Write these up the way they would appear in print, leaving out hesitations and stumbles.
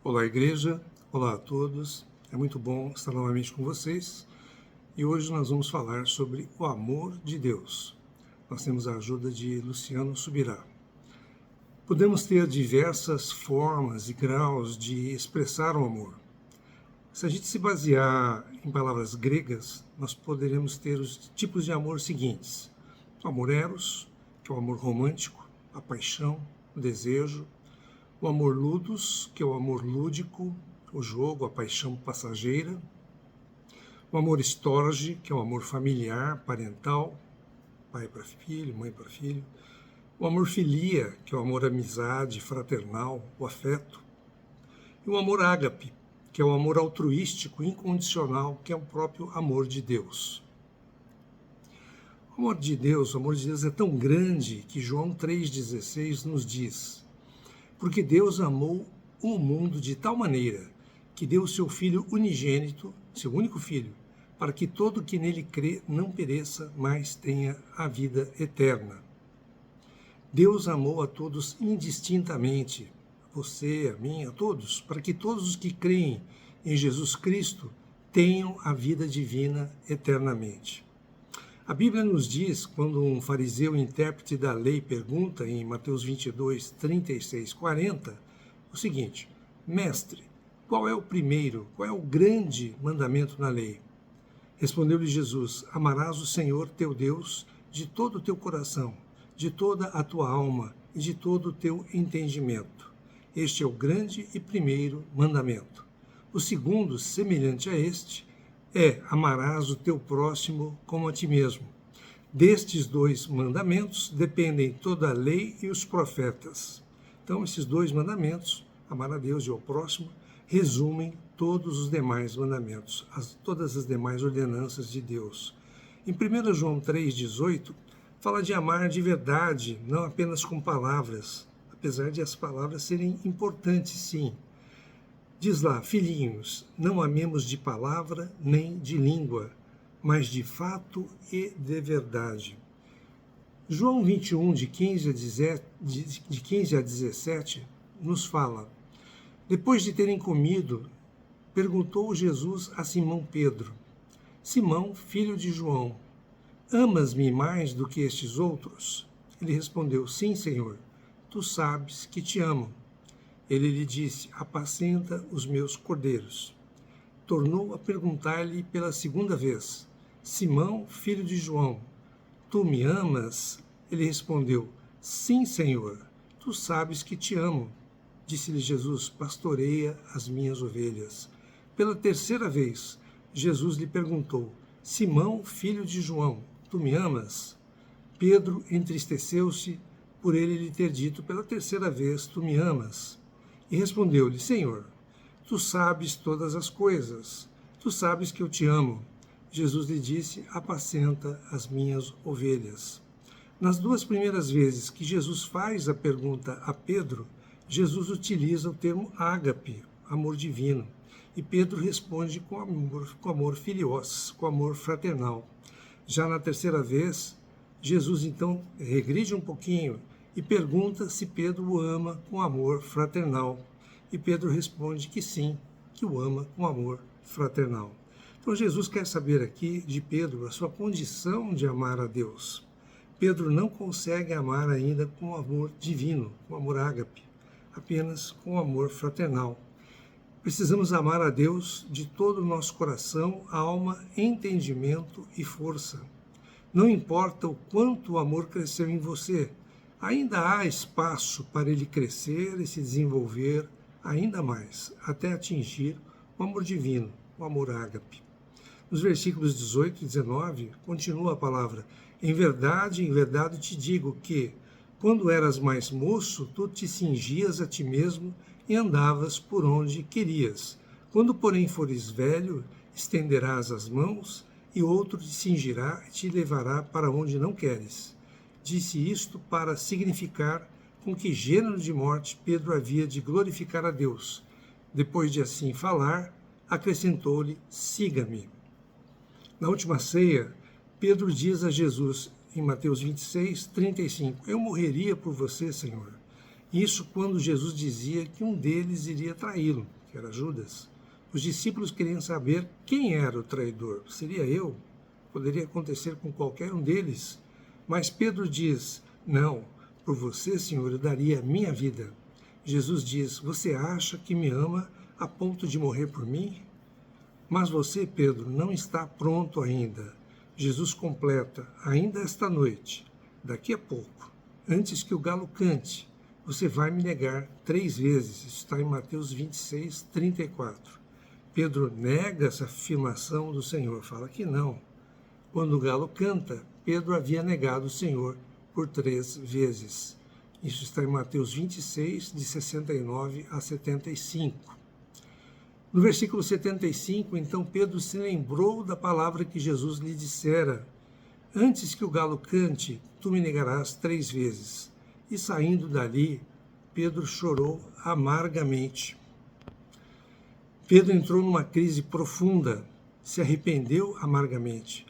Olá, igreja. Olá a todos. É muito bom estar novamente com vocês. E hoje nós vamos falar sobre o amor de Deus. Nós temos a ajuda de Luciano Subirá. Podemos ter diversas formas e graus de expressar o amor. Se a gente se basear em palavras gregas, nós poderemos ter os tipos de amor seguintes: o amor eros, que é o amor romântico, a paixão, o desejo; o amor ludus, que é o amor lúdico, o jogo, a paixão passageira; o amor storge, que é o amor familiar, parental, pai para filho, mãe para filho; o amor filia, que é o amor amizade, fraternal, o afeto; e o amor ágape, que é o amor altruístico, incondicional, que é o próprio amor de Deus. O amor de Deus é tão grande que João 3,16 nos diz: porque Deus amou o mundo de tal maneira que deu o seu Filho unigênito, seu único Filho, para que todo que nele crê não pereça, mas tenha a vida eterna. Deus amou a todos indistintamente, você, a mim, a todos, para que todos os que creem em Jesus Cristo tenham a vida divina eternamente. A Bíblia nos diz, quando um fariseu intérprete da lei pergunta em Mateus 22, 36, 40, o seguinte: Mestre, qual é o primeiro, qual é o grande mandamento na lei? Respondeu-lhe Jesus: amarás o Senhor teu Deus de todo o teu coração, de toda a tua alma e de todo o teu entendimento. Este é o grande e primeiro mandamento. O segundo, semelhante a este, amarás o teu próximo como a ti mesmo. Destes dois mandamentos dependem toda a lei e os profetas. Então, esses dois mandamentos, amar a Deus e ao próximo, resumem todos os demais mandamentos, todas as demais ordenanças de Deus. Em 1 João 3,18, fala de amar de verdade, não apenas com palavras, apesar de as palavras serem importantes, sim. Diz lá: filhinhos, não amemos de palavra nem de língua, mas de fato e de verdade. João 21, de 15 a 17, nos fala: depois de terem comido, perguntou Jesus a Simão Pedro: Simão, filho de João, amas-me mais do que estes outros? Ele respondeu: sim, Senhor, tu sabes que te amo. Ele lhe disse: apacenta os meus cordeiros. Tornou a perguntar-lhe pela segunda vez: Simão, filho de João, tu me amas? Ele respondeu: sim, Senhor, tu sabes que te amo. Disse-lhe Jesus: pastoreia as minhas ovelhas. Pela terceira vez, Jesus lhe perguntou: Simão, filho de João, tu me amas? Pedro entristeceu-se por ele lhe ter dito pela terceira vez: tu me amas? E respondeu-lhe: Senhor, tu sabes todas as coisas, tu sabes que eu te amo. Jesus lhe disse: apacenta as minhas ovelhas. Nas duas primeiras vezes que Jesus faz a pergunta a Pedro, Jesus utiliza o termo ágape, amor divino, e Pedro responde com amor filios, com amor fraternal. Já na terceira vez, Jesus então regride um pouquinho e pergunta se Pedro o ama com amor fraternal. E Pedro responde que sim, que o ama com amor fraternal. Então Jesus quer saber aqui de Pedro a sua condição de amar a Deus. Pedro não consegue amar ainda com amor divino, com amor ágape, apenas com amor fraternal. Precisamos amar a Deus de todo o nosso coração, alma, entendimento e força. Não importa o quanto o amor cresceu em você, ainda há espaço para ele crescer e se desenvolver ainda mais, até atingir o amor divino, o amor ágape. Nos versículos 18 e 19, continua a palavra: em verdade te digo que, quando eras mais moço, tu te cingias a ti mesmo e andavas por onde querias. Quando, porém, fores velho, estenderás as mãos e outro te cingirá e te levará para onde não queres. Disse isto para significar com que gênero de morte Pedro havia de glorificar a Deus. Depois de assim falar, acrescentou-lhe: siga-me. Na última ceia, Pedro diz a Jesus, em Mateus 26, 35, eu morreria por você, Senhor. Isso quando Jesus dizia que um deles iria traí-lo, que era Judas. Os discípulos queriam saber quem era o traidor. Seria eu? Poderia acontecer com qualquer um deles. Mas Pedro diz, não, por você, Senhor, eu daria a minha vida. Jesus diz, você acha que me ama a ponto de morrer por mim? Mas você, Pedro, não está pronto ainda. Jesus completa, ainda esta noite, daqui a pouco, antes que o galo cante, você vai me negar 3 vezes. Isso está em Mateus 26, 34. Pedro nega essa afirmação do Senhor, fala que não. Quando o galo canta, Pedro havia negado o Senhor por 3 vezes. Isso está em Mateus 26, de 69 a 75. No versículo 75, então Pedro se lembrou da palavra que Jesus lhe dissera, antes que o galo cante, tu me negarás 3 vezes. E saindo dali, Pedro chorou amargamente. Pedro entrou numa crise profunda, se arrependeu amargamente.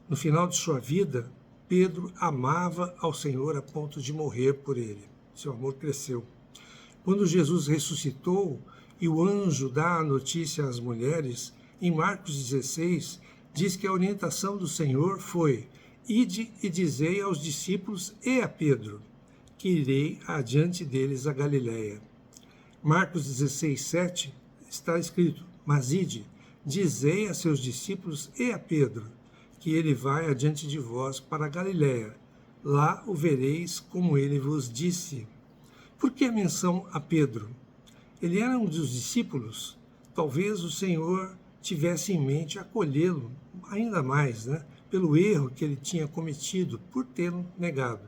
No final de sua vida, Pedro amava ao Senhor a ponto de morrer por ele. Seu amor cresceu. Quando Jesus ressuscitou e o anjo dá a notícia às mulheres, em Marcos 16, diz que a orientação do Senhor foi: ide e dizei aos discípulos e a Pedro, que irei adiante deles a Galiléia. Marcos 16, 7 está escrito, mas ide, dizei a seus discípulos e a Pedro, que ele vai adiante de vós para a Galiléia. Lá o vereis como ele vos disse. Por que a menção a Pedro? Ele era um dos discípulos. Talvez o Senhor tivesse em mente acolhê-lo ainda mais, pelo erro que ele tinha cometido por tê-lo negado.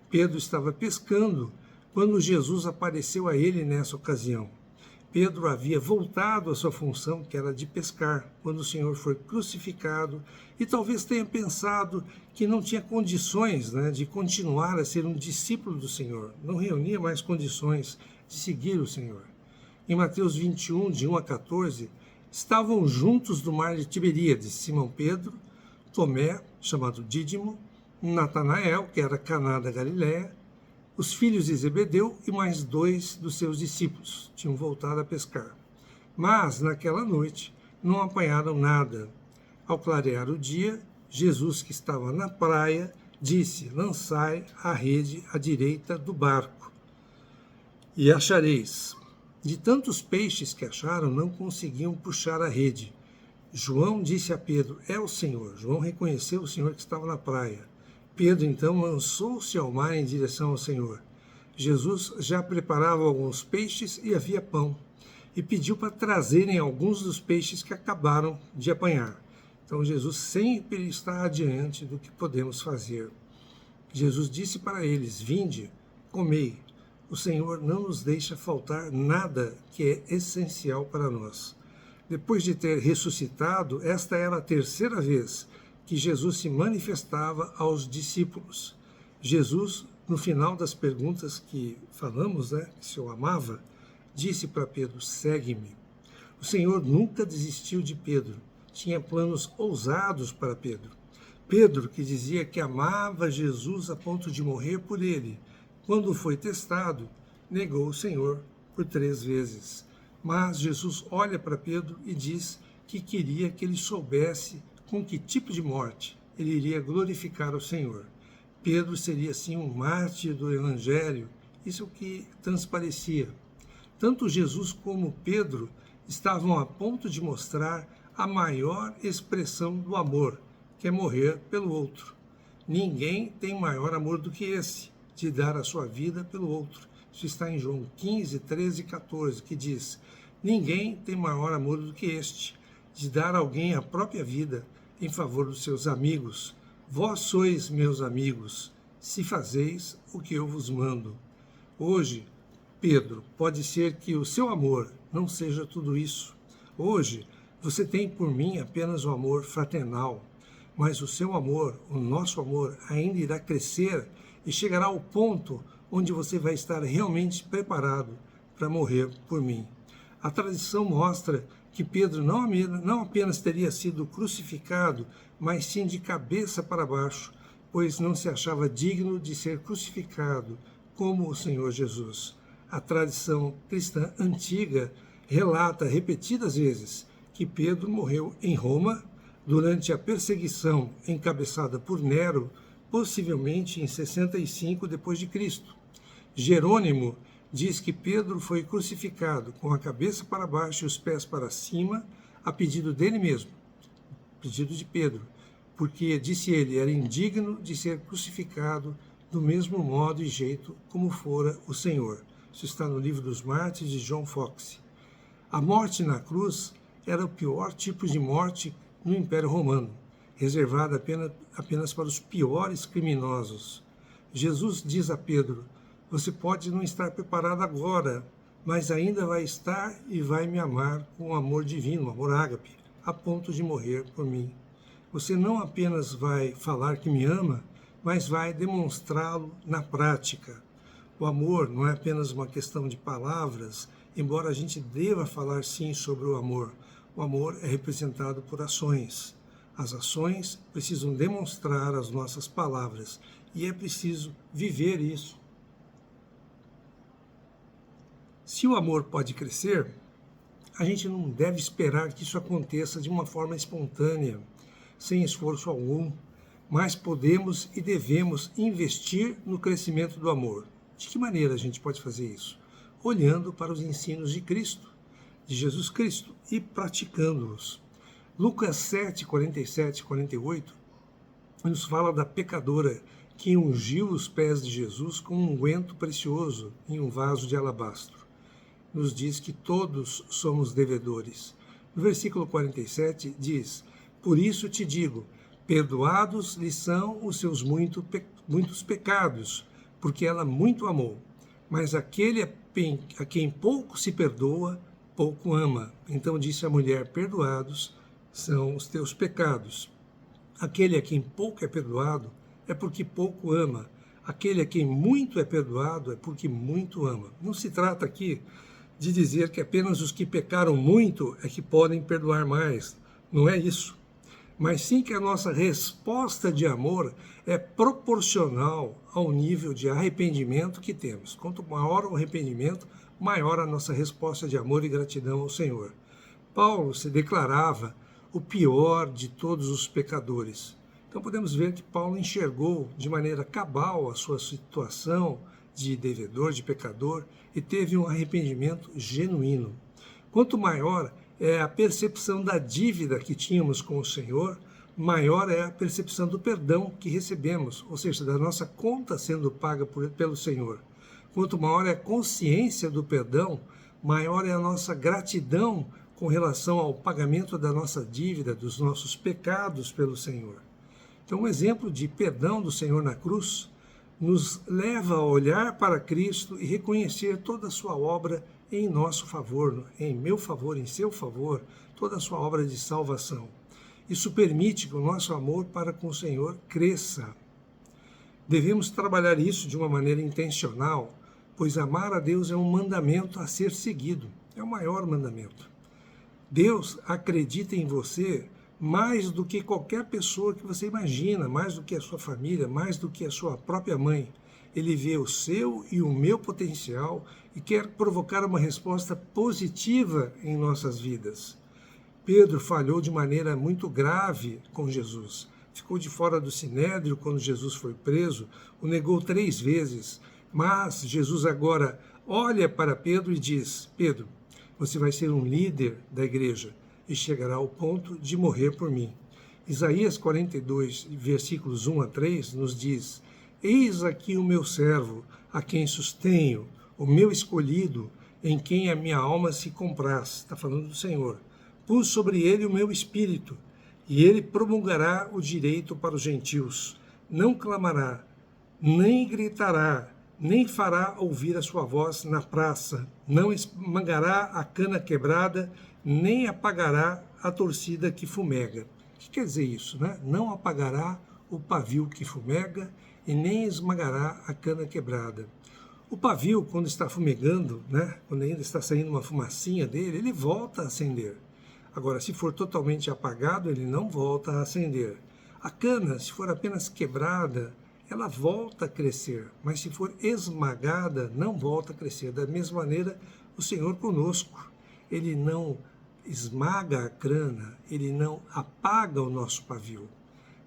Pedro estava pescando quando Jesus apareceu a ele nessa ocasião. Pedro havia voltado à sua função, que era de pescar, quando o Senhor foi crucificado, e talvez tenha pensado que não tinha condições de continuar a ser um discípulo do Senhor, não reunia mais condições de seguir o Senhor. Em Mateus 21, de 1 a 14, estavam juntos do mar de Tiberíades Simão Pedro, Tomé, chamado Dídimo, Natanael, que era Caná da Galiléia, os filhos de Zebedeu e mais 2 dos seus discípulos tinham voltado a pescar. Mas, naquela noite, não apanharam nada. Ao clarear o dia, Jesus, que estava na praia, disse, lançai a rede à direita do barco, e achareis. De tantos peixes que acharam, não conseguiam puxar a rede. João disse a Pedro, é o Senhor. João reconheceu o Senhor que estava na praia. Pedro, então, lançou-se ao mar em direção ao Senhor. Jesus já preparava alguns peixes e havia pão, e pediu para trazerem alguns dos peixes que acabaram de apanhar. Então, Jesus sempre está adiante do que podemos fazer. Jesus disse para eles, vinde, comei. O Senhor não nos deixa faltar nada que é essencial para nós. Depois de ter ressuscitado, esta era a 3ª vez que Jesus se manifestava aos discípulos. Jesus, no final das perguntas que falamos, que se eu amava, disse para Pedro, segue-me. O Senhor nunca desistiu de Pedro, tinha planos ousados para Pedro. Pedro, que dizia que amava Jesus a ponto de morrer por ele, quando foi testado, negou o Senhor por 3 vezes. Mas Jesus olha para Pedro e diz que queria que ele soubesse com que tipo de morte ele iria glorificar o Senhor. Pedro seria, assim, um mártir do Evangelho, isso é o que transparecia. Tanto Jesus como Pedro estavam a ponto de mostrar a maior expressão do amor, que é morrer pelo outro. Ninguém tem maior amor do que esse, de dar a sua vida pelo outro. Isso está em João 15, 13 e 14, que diz, ninguém tem maior amor do que este, de dar a alguém a própria vida em favor dos seus amigos. Vós sois meus amigos, se fazeis o que eu vos mando. Hoje, Pedro, pode ser que o seu amor não seja tudo isso. Hoje, você tem por mim apenas o amor fraternal, mas o seu amor, o nosso amor, ainda irá crescer e chegará ao ponto onde você vai estar realmente preparado para morrer por mim. A tradição mostra que Pedro não apenas teria sido crucificado, mas sim de cabeça para baixo, pois não se achava digno de ser crucificado como o Senhor Jesus. A tradição cristã antiga relata repetidas vezes que Pedro morreu em Roma durante a perseguição encabeçada por Nero, possivelmente em 65 d.C. Jerônimo diz que Pedro foi crucificado com a cabeça para baixo e os pés para cima, a pedido dele mesmo, pedido de Pedro, porque, disse ele, era indigno de ser crucificado do mesmo modo e jeito como fora o Senhor. Isso está no livro dos Mártires de John Foxe. A morte na cruz era o pior tipo de morte no Império Romano, reservada apenas para os piores criminosos. Jesus diz a Pedro: você pode não estar preparado agora, mas ainda vai estar e vai me amar com um amor divino, amor ágape, a ponto de morrer por mim. Você não apenas vai falar que me ama, mas vai demonstrá-lo na prática. O amor não é apenas uma questão de palavras, embora a gente deva falar sim sobre o amor. O amor é representado por ações. As ações precisam demonstrar as nossas palavras e é preciso viver isso. Se o amor pode crescer, a gente não deve esperar que isso aconteça de uma forma espontânea, sem esforço algum, mas podemos e devemos investir no crescimento do amor. De que maneira a gente pode fazer isso? Olhando para os ensinos de Cristo, de Jesus Cristo, e praticando-os. Lucas 7, 47 e 48 nos fala da pecadora que ungiu os pés de Jesus com um unguento precioso em um vaso de alabastro. Nos diz que todos somos devedores. No versículo 47 diz: por isso te digo, perdoados lhe são os seus muitos pecados, porque ela muito amou. Mas aquele a quem pouco se perdoa, pouco ama. Então disse a mulher: perdoados são os teus pecados. Aquele a quem pouco é perdoado é porque pouco ama. Aquele a quem muito é perdoado é porque muito ama. Não se trata aqui de dizer que apenas os que pecaram muito é que podem perdoar mais. Não é isso. Mas sim que a nossa resposta de amor é proporcional ao nível de arrependimento que temos. Quanto maior o arrependimento, maior a nossa resposta de amor e gratidão ao Senhor. Paulo se declarava o pior de todos os pecadores. Então podemos ver que Paulo enxergou de maneira cabal a sua situação de devedor, de pecador, e teve um arrependimento genuíno. Quanto maior é a percepção da dívida que tínhamos com o Senhor, maior é a percepção do perdão que recebemos, ou seja, da nossa conta sendo paga pelo Senhor. Quanto maior é a consciência do perdão, maior é a nossa gratidão com relação ao pagamento da nossa dívida, dos nossos pecados pelo Senhor. Então, um exemplo de perdão do Senhor na cruz nos leva a olhar para Cristo e reconhecer toda a sua obra em nosso favor, em meu favor, em seu favor, toda a sua obra de salvação. Isso permite que o nosso amor para com o Senhor cresça. Devemos trabalhar isso de uma maneira intencional, pois amar a Deus é um mandamento a ser seguido, é o maior mandamento. Deus acredita em você mais do que qualquer pessoa que você imagina, mais do que a sua família, mais do que a sua própria mãe. Ele vê o seu e o meu potencial e quer provocar uma resposta positiva em nossas vidas. Pedro falhou de maneira muito grave com Jesus. Ficou de fora do sinédrio quando Jesus foi preso, o negou 3 vezes. Mas Jesus agora olha para Pedro e diz: Pedro, você vai ser um líder da igreja e chegará ao ponto de morrer por mim. Isaías 42, versículos 1 a 3, nos diz: eis aqui o meu servo, a quem sustenho, o meu escolhido, em quem a minha alma se compraz. Está falando do Senhor. Pus sobre ele o meu espírito, e ele promulgará o direito para os gentios. Não clamará, nem gritará, nem fará ouvir a sua voz na praça. Não esmagará a cana quebrada, nem apagará a torcida que fumega. O que quer dizer isso, né? Não apagará o pavio que fumega e nem esmagará a cana quebrada. O pavio, quando está fumegando, né? Quando ainda está saindo uma fumacinha dele, ele volta a acender. Agora, se for totalmente apagado, ele não volta a acender. A cana, se for apenas quebrada, ela volta a crescer, mas se for esmagada, não volta a crescer. Da mesma maneira, o Senhor conosco, Ele não esmaga a crana, Ele não apaga o nosso pavio.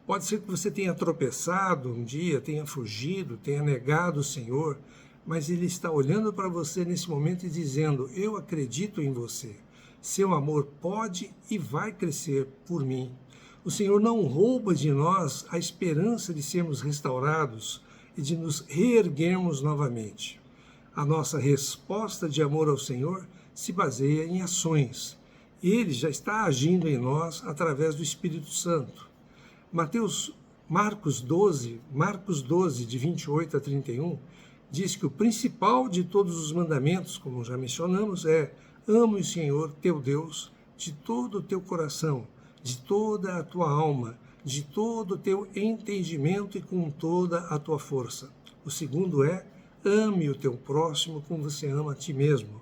Pode ser que você tenha tropeçado um dia, tenha fugido, tenha negado o Senhor, mas Ele está olhando para você nesse momento e dizendo: eu acredito em você. Seu amor pode e vai crescer por mim. O Senhor não rouba de nós a esperança de sermos restaurados e de nos reerguermos novamente. A nossa resposta de amor ao Senhor se baseia em ações. Ele já está agindo em nós através do Espírito Santo. Marcos 12, de 28 a 31, diz que o principal de todos os mandamentos, como já mencionamos, é: ame o Senhor teu Deus de todo o teu coração, de toda a tua alma, de todo o teu entendimento e com toda a tua força. O segundo é: ame o teu próximo como você ama a ti mesmo.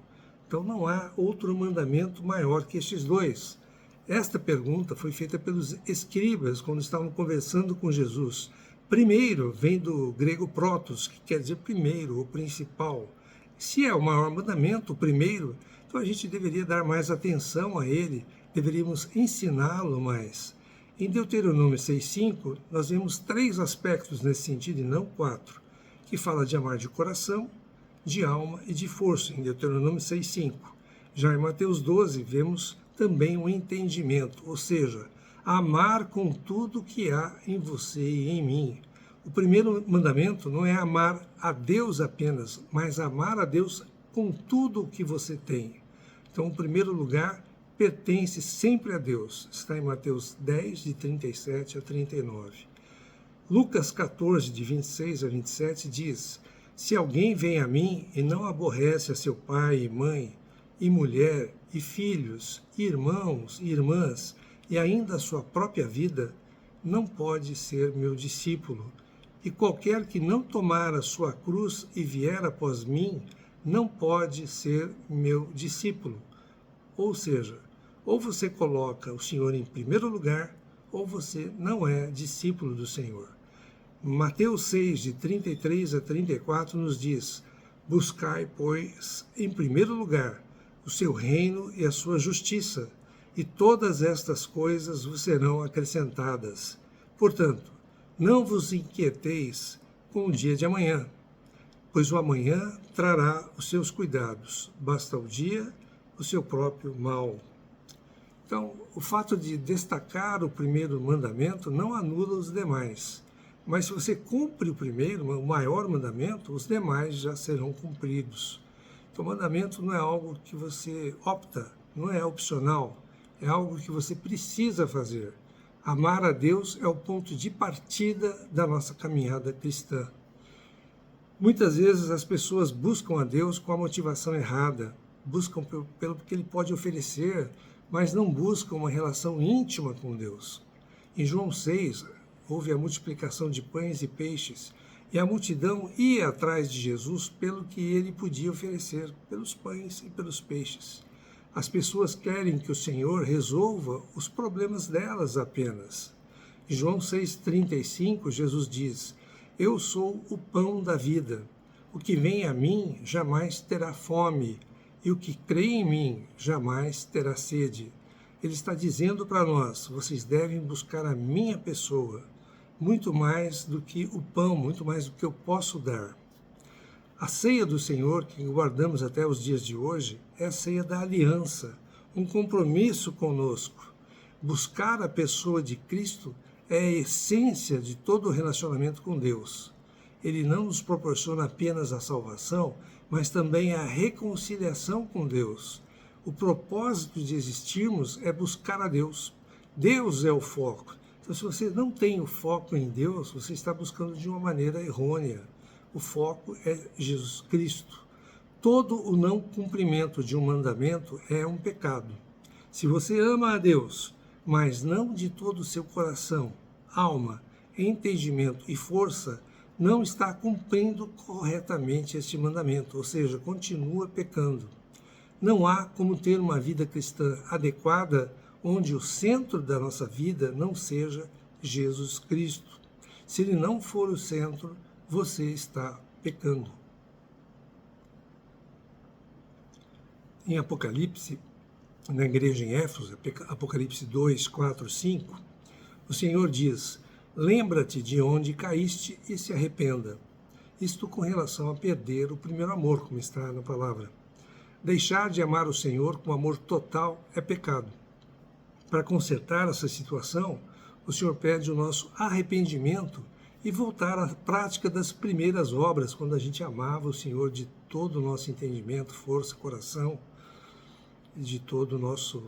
Então não há outro mandamento maior que estes dois. Esta pergunta foi feita pelos escribas quando estavam conversando com Jesus. Primeiro vem do grego protos, que quer dizer primeiro, ou principal. Se é o maior mandamento, o primeiro, então a gente deveria dar mais atenção a ele, deveríamos ensiná-lo mais. Em Deuteronômio 6,5, nós vemos 3 aspectos nesse sentido, e não 4, que fala de amar de coração, de alma e de força, em Deuteronômio 6,5. Já em Mateus 12, vemos também o entendimento, ou seja, amar com tudo que há em você e em mim. O primeiro mandamento não é amar a Deus apenas, mas amar a Deus com tudo o que você tem. Então, o primeiro lugar pertence sempre a Deus. Está em Mateus 10, de 37 a 39. Lucas 14, de 26 a 27, diz: se alguém vem a mim e não aborrece a seu pai e mãe, e mulher, e filhos, e irmãos e irmãs, e ainda a sua própria vida, não pode ser meu discípulo. E qualquer que não tomar a sua cruz e vier após mim, não pode ser meu discípulo. Ou seja, ou você coloca o Senhor em primeiro lugar, ou você não é discípulo do Senhor. Mateus 6, de 33 a 34, nos diz: buscai, pois, em primeiro lugar o seu reino e a sua justiça, e todas estas coisas vos serão acrescentadas. Portanto, não vos inquieteis com o dia de amanhã, pois o amanhã trará os seus cuidados. Basta o dia o seu próprio mal. Então, o fato de destacar o primeiro mandamento não anula os demais. Mas se você cumpre o primeiro, o maior mandamento, os demais já serão cumpridos. Então, o mandamento não é algo que você opta, não é opcional, é algo que você precisa fazer. Amar a Deus é o ponto de partida da nossa caminhada cristã. Muitas vezes as pessoas buscam a Deus com a motivação errada, buscam pelo que Ele pode oferecer, mas não buscam uma relação íntima com Deus. Em João 6, houve a multiplicação de pães e peixes, e a multidão ia atrás de Jesus pelo que ele podia oferecer, pelos pães e pelos peixes. As pessoas querem que o Senhor resolva os problemas delas apenas. Em João 6,35, Jesus diz: eu sou o pão da vida. O que vem a mim jamais terá fome, e o que crê em mim jamais terá sede. Ele está dizendo para nós: vocês devem buscar a minha pessoa, muito mais do que o pão, muito mais do que eu posso dar. A ceia do Senhor, que guardamos até os dias de hoje, é a ceia da aliança, um compromisso conosco. Buscar a pessoa de Cristo é a essência de todo o relacionamento com Deus. Ele não nos proporciona apenas a salvação, mas também a reconciliação com Deus. O propósito de existirmos é buscar a Deus. Deus é o foco. Então, se você não tem o foco em Deus, você está buscando de uma maneira errônea. O foco é Jesus Cristo. Todo o não cumprimento de um mandamento é um pecado. Se você ama a Deus, mas não de todo o seu coração, alma, entendimento e força, não está cumprindo corretamente este mandamento, ou seja, continua pecando. Não há como ter uma vida cristã adequada onde o centro da nossa vida não seja Jesus Cristo. Se ele não for o centro, você está pecando. Em Apocalipse, na igreja em Éfeso, Apocalipse 2, 4, 5, o Senhor diz: lembra-te de onde caíste e se arrependa. Isto com relação a perder o primeiro amor, como está na palavra. Deixar de amar o Senhor com amor total é pecado. Para consertar essa situação, o Senhor pede o nosso arrependimento e voltar à prática das primeiras obras, quando a gente amava o Senhor de todo o nosso entendimento, força, coração, de todo o nosso,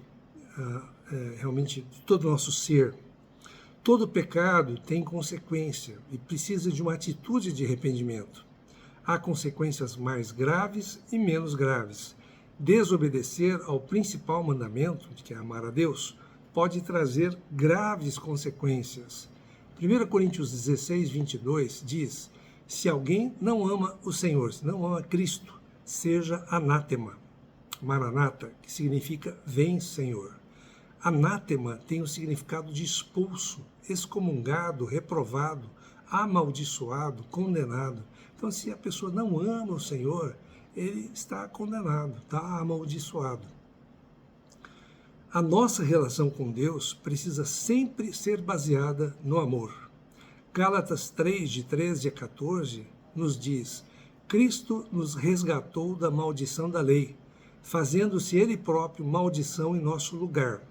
realmente, de todo o nosso ser. Todo pecado tem consequência e precisa de uma atitude de arrependimento. Há consequências mais graves e menos graves. Desobedecer ao principal mandamento, que é amar a Deus, pode trazer graves consequências. 1 Coríntios 16, 22 diz: se alguém não ama o Senhor, se não ama Cristo, seja anátema. Maranata, que significa vem, Senhor. Anátema tem o significado de expulso, excomungado, reprovado, amaldiçoado, condenado. Então, se a pessoa não ama o Senhor, ele está condenado, está amaldiçoado. A nossa relação com Deus precisa sempre ser baseada no amor. Gálatas 3, de 13 a 14, nos diz: Cristo nos resgatou da maldição da lei, fazendo-se Ele próprio maldição em nosso lugar.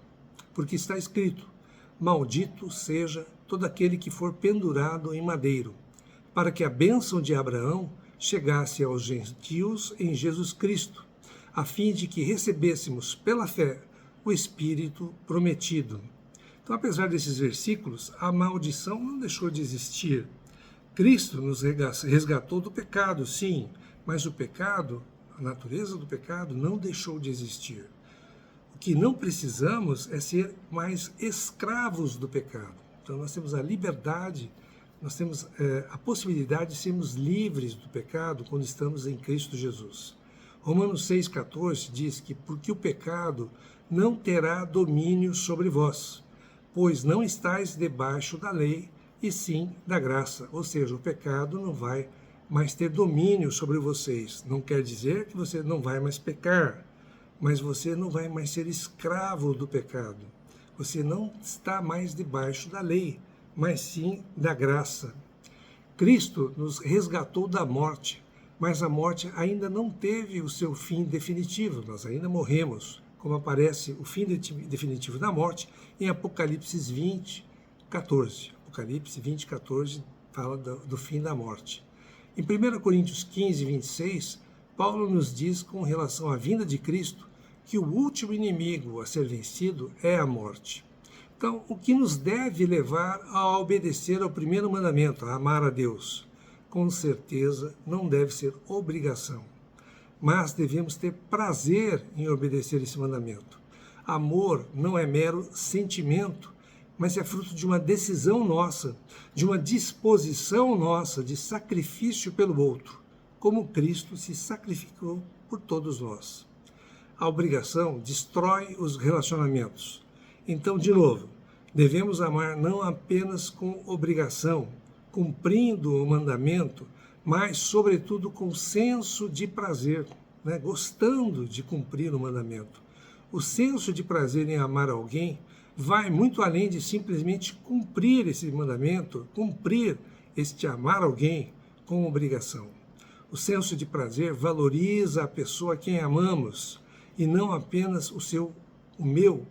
Porque está escrito: maldito seja todo aquele que for pendurado em madeiro, para que a bênção de Abraão chegasse aos gentios em Jesus Cristo, a fim de que recebêssemos pela fé o Espírito prometido. Então, apesar desses versículos, a maldição não deixou de existir. Cristo nos resgatou do pecado, sim, mas o pecado, a natureza do pecado, não deixou de existir. O que não precisamos é ser mais escravos do pecado. Então, nós temos a liberdade, nós temos a possibilidade de sermos livres do pecado quando estamos em Cristo Jesus. Romanos 6,14 diz que porque o pecado não terá domínio sobre vós, pois não estáis debaixo da lei, e sim da graça. Ou seja, o pecado não vai mais ter domínio sobre vocês. Não quer dizer que você não vai mais pecar, mas você não vai mais ser escravo do pecado. Você não está mais debaixo da lei, mas sim da graça. Cristo nos resgatou da morte, mas a morte ainda não teve o seu fim definitivo. Nós ainda morremos, como aparece o fim definitivo da morte em Apocalipse 20, 14. Apocalipse 20, 14 fala do fim da morte. Em 1 Coríntios 15, 26, Paulo nos diz, com relação à vinda de Cristo, que o último inimigo a ser vencido é a morte. Então, o que nos deve levar a obedecer ao primeiro mandamento, a amar a Deus? Com certeza não deve ser obrigação, mas devemos ter prazer em obedecer esse mandamento. Amor não é mero sentimento, mas é fruto de uma decisão nossa, de uma disposição nossa de sacrifício pelo outro, como Cristo se sacrificou por todos nós. A obrigação destrói os relacionamentos. Então, de novo, devemos amar não apenas com obrigação, cumprindo o mandamento, mas, sobretudo, com senso de prazer, gostando de cumprir o mandamento. O senso de prazer em amar alguém vai muito além de simplesmente cumprir esse mandamento, cumprir este amar alguém com obrigação. O senso de prazer valoriza a pessoa a quem amamos e não apenas o meu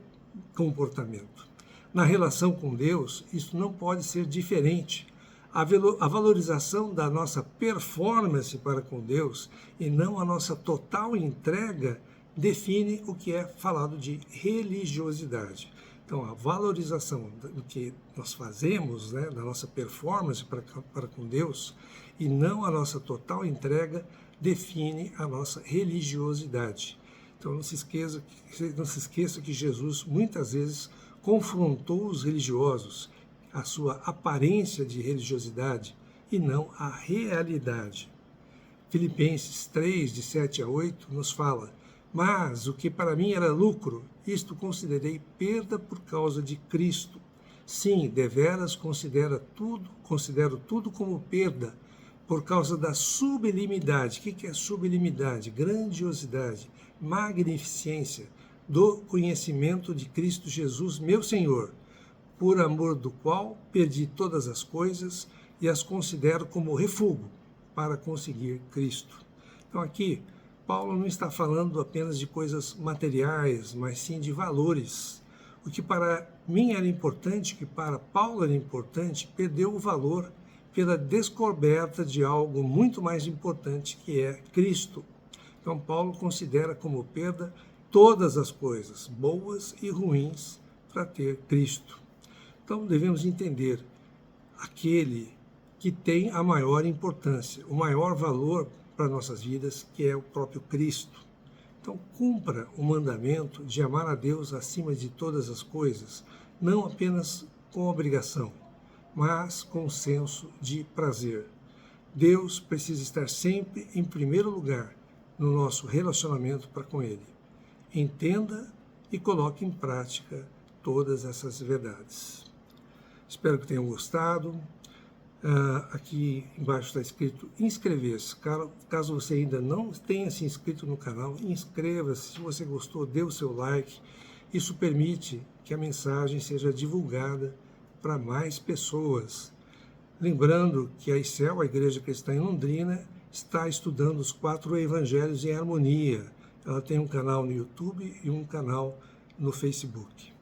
comportamento. Na relação com Deus, isso não pode ser diferente. A valorização da nossa performance para com Deus e não a nossa total entrega define o que é falado de religiosidade. Então, a valorização do que nós fazemos, da nossa performance para com Deus, e não a nossa total entrega, define a nossa religiosidade. Então, não se esqueça que Jesus muitas vezes confrontou os religiosos, a sua aparência de religiosidade, e não a realidade. Filipenses 3, de 7 a 8, nos fala: mas o que para mim era lucro, isto considerei perda por causa de Cristo. Sim, deveras considero tudo como perda por causa da sublimidade. O que é sublimidade? Grandiosidade, magnificência do conhecimento de Cristo Jesus, meu Senhor, por amor do qual perdi todas as coisas e as considero como refúgio para conseguir Cristo. Então aqui, Paulo não está falando apenas de coisas materiais, mas sim de valores. O que para mim era importante, que para Paulo era importante, perdeu o valor pela descoberta de algo muito mais importante, que é Cristo. Então Paulo considera como perda todas as coisas, boas e ruins, para ter Cristo. Então devemos entender aquele que tem a maior importância, o maior valor para nossas vidas, que é o próprio Cristo. Então cumpra o mandamento de amar a Deus acima de todas as coisas, não apenas com obrigação, mas com senso de prazer. Deus precisa estar sempre em primeiro lugar no nosso relacionamento para com Ele. Entenda e coloque em prática todas essas verdades. Espero que tenham gostado. Aqui embaixo está escrito inscrever-se. Caso você ainda não tenha se inscrito no canal, inscreva-se. Se você gostou, dê o seu like. Isso permite que a mensagem seja divulgada para mais pessoas. Lembrando que a ICEL, a Igreja Cristã em Londrina, está estudando os 4 Evangelhos em Harmonia. Ela tem um canal no YouTube e um canal no Facebook.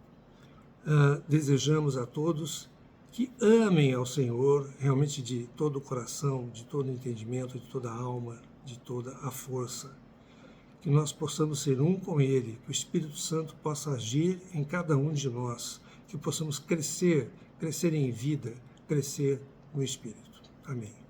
Desejamos a todos que amem ao Senhor realmente de todo o coração, de todo o entendimento, de toda a alma, de toda a força. Que nós possamos ser um com Ele, que o Espírito Santo possa agir em cada um de nós, que possamos crescer em vida, crescer no Espírito. Amém.